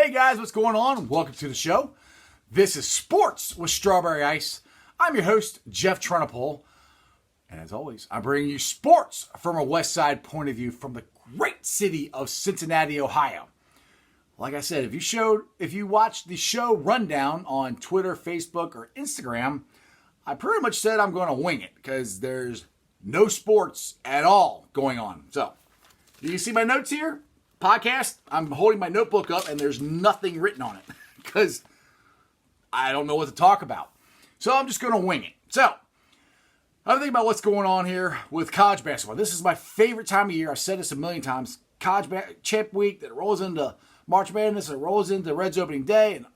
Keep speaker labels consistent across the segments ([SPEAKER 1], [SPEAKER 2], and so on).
[SPEAKER 1] Hey guys, what's going on? Welcome to the show. This is Sports with Strawberry Ice. I'm your host, Jeff Trenopole. And as always, I bring you sports from a West Side point of view from the great city of Cincinnati, Ohio. Like I said, if you watched the show rundown on Twitter, Facebook, or Instagram, I pretty much said I'm going to wing it because there's no sports at all going on. So, do you see my notes here? Podcast, I'm holding my notebook up and there's nothing written on it because I don't know what to talk about. So I'm just going to wing it. So I'm thinking about what's going on here with college basketball. This is my favorite time of year. I've said this a million times. Champ Week that rolls into March Madness, it rolls into Reds opening day, and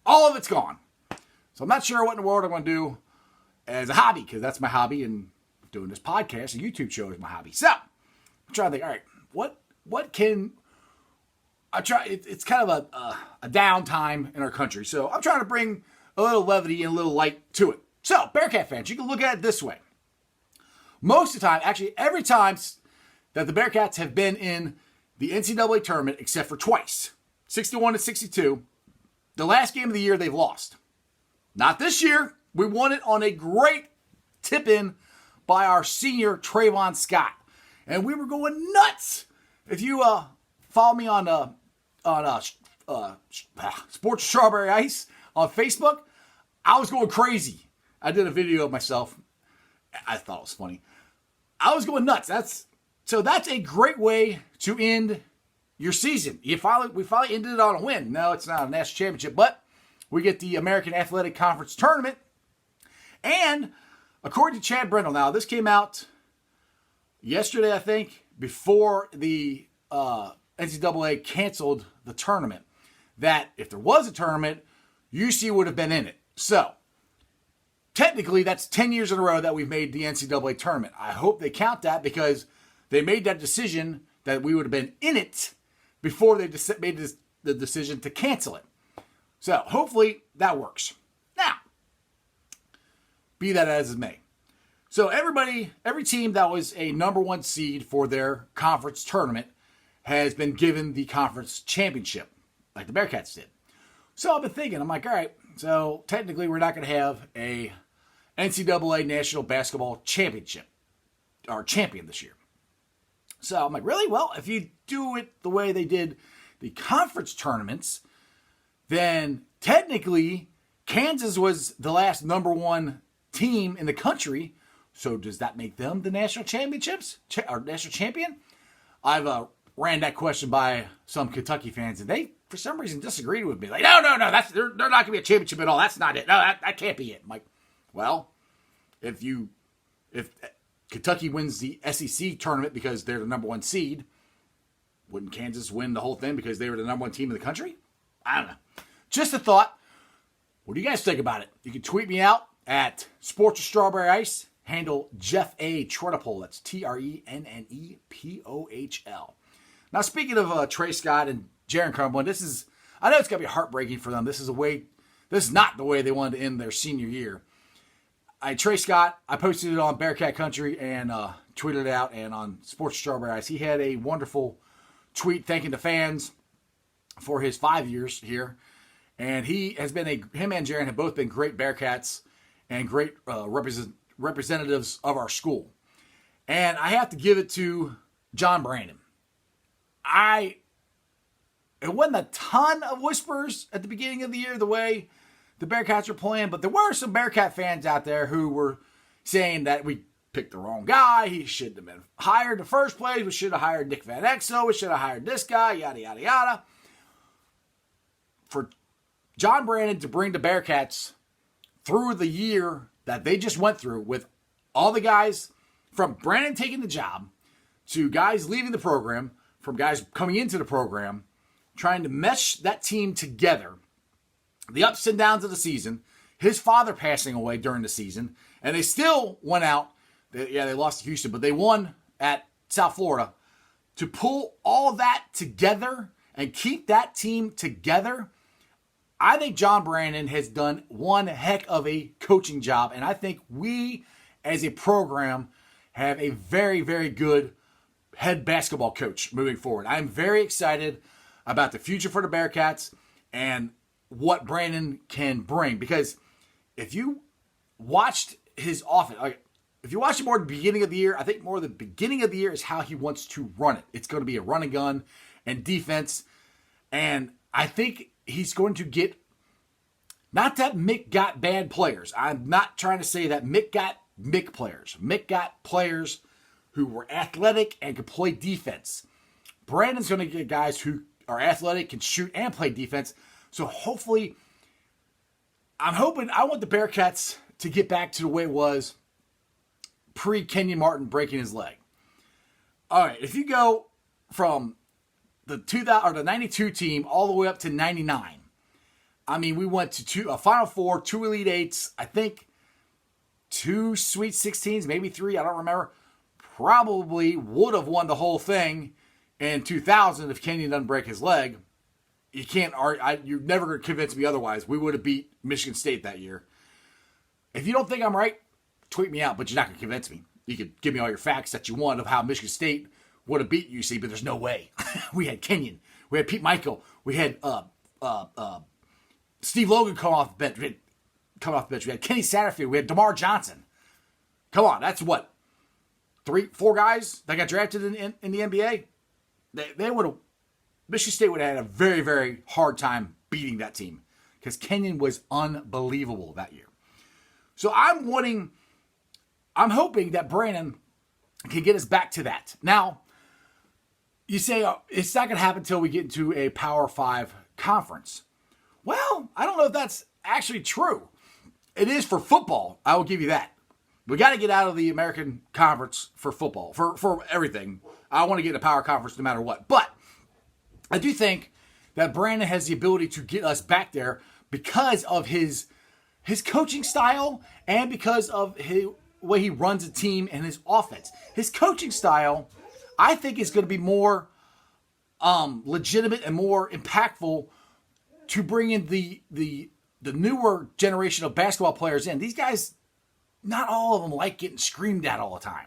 [SPEAKER 1] all of it's gone. So I'm not sure what in the world I'm going to do as a hobby because that's my hobby, and doing this podcast, a YouTube show is my hobby. So I'm trying to think, all right, what can I try? It's kind of a downtime in our country, so I'm trying to bring a little levity and a little light to it. So, Bearcat fans, you can look at it this way. Most of the time, actually every time that the Bearcats have been in the NCAA tournament, except for twice, 61 and 62, the last game of the year they've lost. Not this year. We won it on a great tip-in by our senior Trayvon Scott, and we were going nuts. If you follow me on Sports Strawberry Ice on Facebook, I was going crazy. I did a video of myself. I thought it was funny. I was going nuts. That's a great way to end your season. We finally ended it on a win. No, it's not a national championship, but we get the American Athletic Conference tournament. And according to Chad Brendel, now this came out yesterday, I think, before the NCAA canceled the tournament, that if there was a tournament, UC would have been in it. So, technically, that's 10 years in a row that we've made the NCAA tournament. I hope they count that because they made that decision that we would have been in it before they made the decision to cancel it. So, hopefully, that works. Now, be that as it may. So, every team that was a number one seed for their conference tournament has been given the conference championship, like the Bearcats did. So I've been thinking, I'm like, all right, so technically we're not going to have a NCAA National Basketball Championship, or champion this year. So I'm like, really? Well, if you do it the way they did the conference tournaments, then technically Kansas was the last number one team in the country. So does that make them the national championships or national champion? I've ran that question by some Kentucky fans, and they, for some reason, disagreed with me. Like, no, they're not going to be a championship at all. That's not it. No, that can't be it. I'm like, well, if Kentucky wins the SEC tournament because they're the number one seed, wouldn't Kansas win the whole thing because they were the number one team in the country? I don't know. Just a thought. What do you guys think about it? You can tweet me out at Sports with Strawberry Ice. Handle Jeff A. Trenopole. That's Trennepohl. Now, speaking of Trey Scott and Jaron Cumberland, I know it's going to be heartbreaking for them. This is not the way they wanted to end their senior year. Trey Scott, I posted it on Bearcat Country and tweeted it out, and on Sports Strawberry Ice, he had a wonderful tweet thanking the fans for his 5 years here. And him and Jaron have both been great Bearcats and great representatives of our school. And I have to give it to John Brandon. It wasn't a ton of whispers at the beginning of the year the way the Bearcats were playing, but there were some Bearcat fans out there who were saying that we picked the wrong guy. He shouldn't have been hired in the first place. We should have hired Nick Van Exel. We should have hired this guy, yada, yada, yada. For John Brandon to bring the Bearcats through the year that they just went through with all the guys from Brandon taking the job to guys leaving the program, from guys coming into the program, trying to mesh that team together, the ups and downs of the season, his father passing away during the season, and they still went out. They lost to Houston, but they won at South Florida. To pull all that together and keep that team together, I think John Brandon has done one heck of a coaching job, and I think we, as a program, have a very, very good head basketball coach moving forward. I'm very excited about the future for the Bearcats, and what Brandon can bring. Because if you watched his offense, like if you watched it more at the beginning of the year, I think more the beginning of the year is how he wants to run it. It's going to be a run and gun and defense. And I think he's going to get, not that Mick got bad players. I'm not trying to say that Mick got Mick players. Mick got players who were athletic and could play defense. Brandon's going to get guys who are athletic, can shoot, and play defense. So hopefully, I want the Bearcats to get back to the way it was pre-Kenyon Martin breaking his leg. All right, if you go from the 92 team all the way up to 99, I mean, we went to a Final Four, 2 Elite Eights, I think 2 Sweet 16s, maybe 3, I don't remember. Probably would have won the whole thing in 2000 if Kenyon doesn't break his leg. You can't argue. You're never going to convince me otherwise. We would have beat Michigan State that year. If you don't think I'm right, tweet me out, but you're not going to convince me. You could give me all your facts that you want of how Michigan State would have beat UC, but there's no way. We had Kenyon. We had Pete Michael. We had Steve Logan come off the bench. We had Kenny Satterfield. We had DeMar Johnson. Come on, that's what? 3-4 guys that got drafted in the NBA? They would have, Michigan State would have had a very, very hard time beating that team because Kenyon was unbelievable that year. So I'm hoping that Brandon can get us back to that. Now, you say it's not going to happen until we get into a Power 5 conference. Well, I don't know if that's actually true. It is for football. I will give you that. We got to get out of the American Conference for football, for everything. I want to get in a power conference no matter what. But I do think that Brandon has the ability to get us back there because of his coaching style and because of the way he runs a team and his offense. His coaching style, I think, is going to be more legitimate and more impactful to bring in the newer generation of basketball players in. These guys, not all of them like getting screamed at all the time.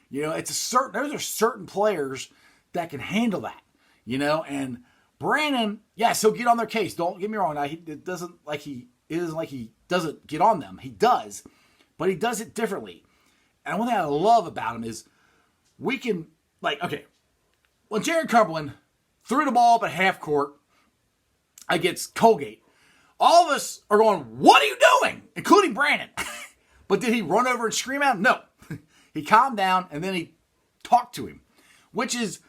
[SPEAKER 1] You know, those are certain players that can handle that, you know, and Brandon, yes, he'll get on their case. Don't get me wrong. It isn't like he doesn't get on them. He does, but he does it differently. And one thing I love about him is we can, when Jared Cumberland threw the ball up at half court against Colgate, all of us are going, what are you doing? Including Brandon. But did he run over and scream at him? No. He calmed down and then he talked to him, which is,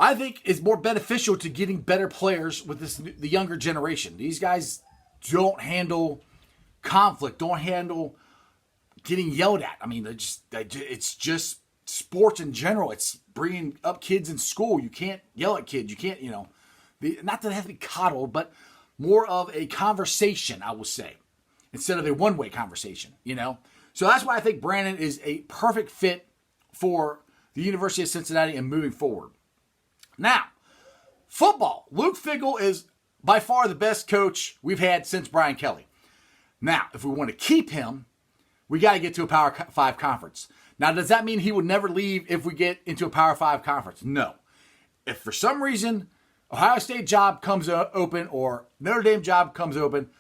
[SPEAKER 1] I think, is more beneficial to getting better players with the younger generation. These guys don't handle conflict, don't handle getting yelled at. I mean, it's just sports in general. It's bringing up kids in school. You can't yell at kids. You can't, not that they have to be coddled, but more of a conversation, I will say, instead of a one-way conversation, So that's why I think Brandon is a perfect fit for the University of Cincinnati and moving forward. Now, football. Luke Fickell is by far the best coach we've had since Brian Kelly. Now, if we want to keep him, we got to get to a Power 5 conference. Now, does that mean he would never leave if we get into a Power 5 conference? No. If for some reason Ohio State job comes open or Notre Dame job comes open,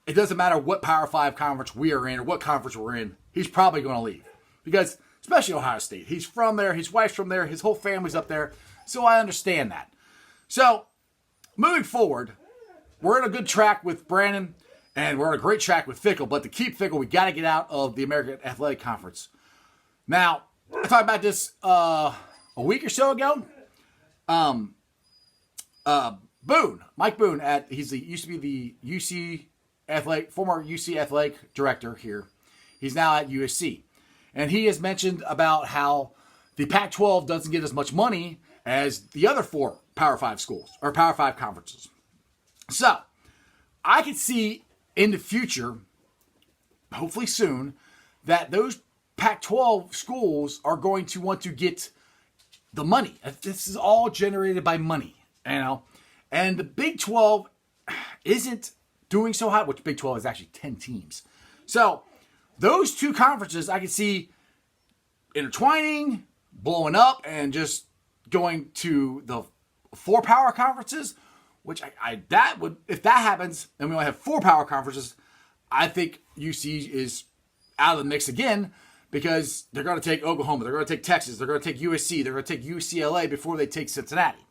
[SPEAKER 1] it doesn't matter what Power 5 conference we are in or what conference we're in, he's probably going to leave. Because, especially Ohio State, he's from there, his wife's from there, his whole family's up there, so I understand that. So, moving forward, we're in a good track with Brandon, and we're on a great track with Fickell, but to keep Fickell, we got to get out of the American Athletic Conference. Now, I talked about this a week or so ago. Mike Boone, used to be the UC Athletic, former UC Athletic director here. He's now at USC. And he has mentioned about how the Pac-12 doesn't get as much money as the other 4 Power 5 schools or Power 5 conferences. So, I could see in the future, hopefully soon, that those Pac-12 schools are going to want to get the money. This is all generated by money, And the Big 12 isn't doing so hot, which Big 12 is actually 10 teams. So, those 2 conferences I can see intertwining, blowing up, and just going to the 4 power conferences, which that would, if that happens, and we only have 4 power conferences, I think UC is out of the mix again because they're going to take Oklahoma, they're going to take Texas, they're going to take USC, they're going to take UCLA before they take Cincinnati.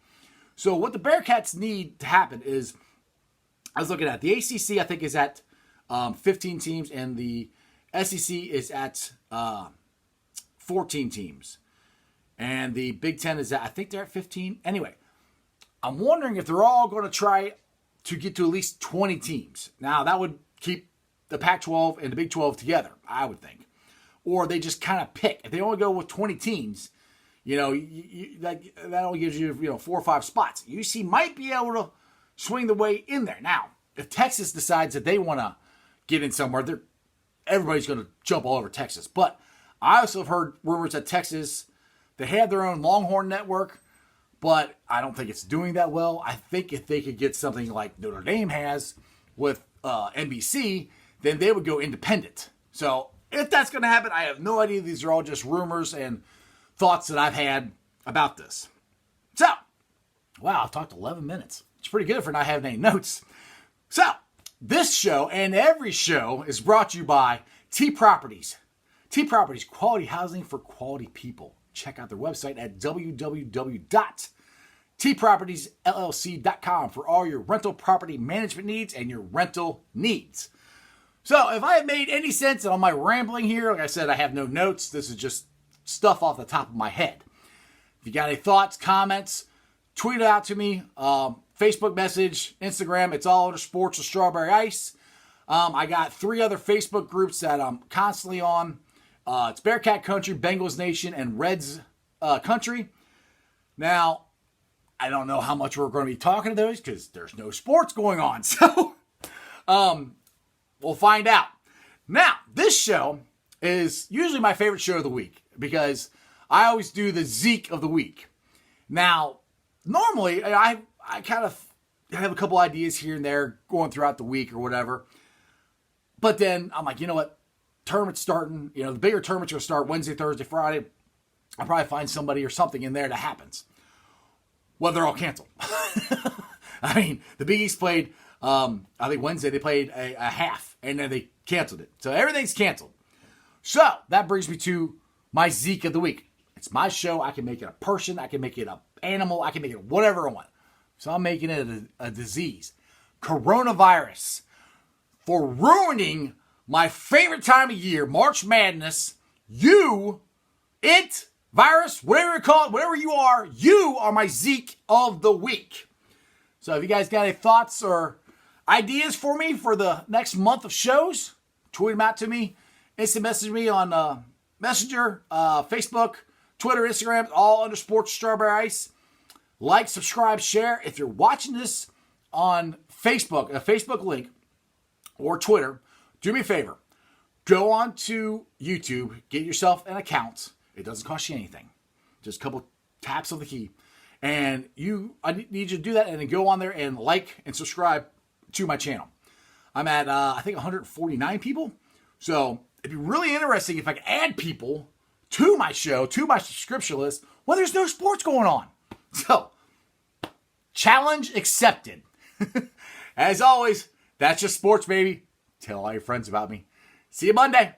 [SPEAKER 1] So what the Bearcats need to happen is, I was looking at the ACC, I think is at 15 teams, and the SEC is at 14 teams. And the Big Ten is at, I think they're at 15. Anyway, I'm wondering if they're all going to try to get to at least 20 teams. Now, that would keep the Pac-12 and the Big 12 together, I would think. Or they just kind of pick. If they only go with 20 teams, that only gives you 4 or 5 spots. UC might be able to swing the way in there. Now, if Texas decides that they want to get in somewhere, everybody's going to jump all over Texas. But I also have heard rumors that Texas, they have their own Longhorn network, but I don't think it's doing that well. I think if they could get something like Notre Dame has with NBC, then they would go independent. So if that's going to happen, I have no idea. These are all just rumors and thoughts that I've had about this. So, wow, I've talked 11 minutes. It's pretty good for not having any notes. So, this show and every show is brought to you by T Properties. T Properties, quality housing for quality people. Check out their website at www.tpropertiesllc.com for all your rental property management needs and your rental needs. So, if I have made any sense on my rambling here, like I said, I have no notes. This is just stuff off the top of my head. If you got any thoughts, comments, tweet it out to me. Facebook message, Instagram, it's all under Sports with Strawberry Ice. I got 3 other Facebook groups that I'm constantly on. It's Bearcat Country, Bengals Nation, and Reds Country. Now, I don't know how much we're going to be talking to those because there's no sports going on. So, we'll find out. Now, this show is usually my favorite show of the week because I always do the Zeke of the week. Now, normally, I kind of have a couple ideas here and there going throughout the week or whatever. But then I'm like, you know what? Tournament's starting. The bigger tournament's going to start Wednesday, Thursday, Friday. I'll probably find somebody or something in there that happens. Well, they're all canceled. I mean, the Big East played, I think Wednesday they played a half, and then they canceled it. So everything's canceled. So that brings me to my Zeke of the week. It's my show. I can make it a person. I can make it an animal. I can make it whatever I want. So I'm making it a disease. Coronavirus. For ruining my favorite time of year, March Madness. Virus, whatever you call it, whatever you are my Zeke of the week. So if you guys got any thoughts or ideas for me for the next month of shows, tweet them out to me. Instant message me on Messenger, Facebook, Twitter, Instagram, all under Sports Strawberry Ice. Like, subscribe, share. If you're watching this on Facebook, a Facebook link, or Twitter, do me a favor. Go on to YouTube, get yourself an account. It doesn't cost you anything. Just a couple taps of the key. And I need you to do that and then go on there and like and subscribe to my channel. I'm at, I think, 149 people. So it'd be really interesting if I could add people to my show, to my subscription list, when there's no sports going on. So, challenge accepted. As always, that's just sports, baby. Tell all your friends about me. See you Monday.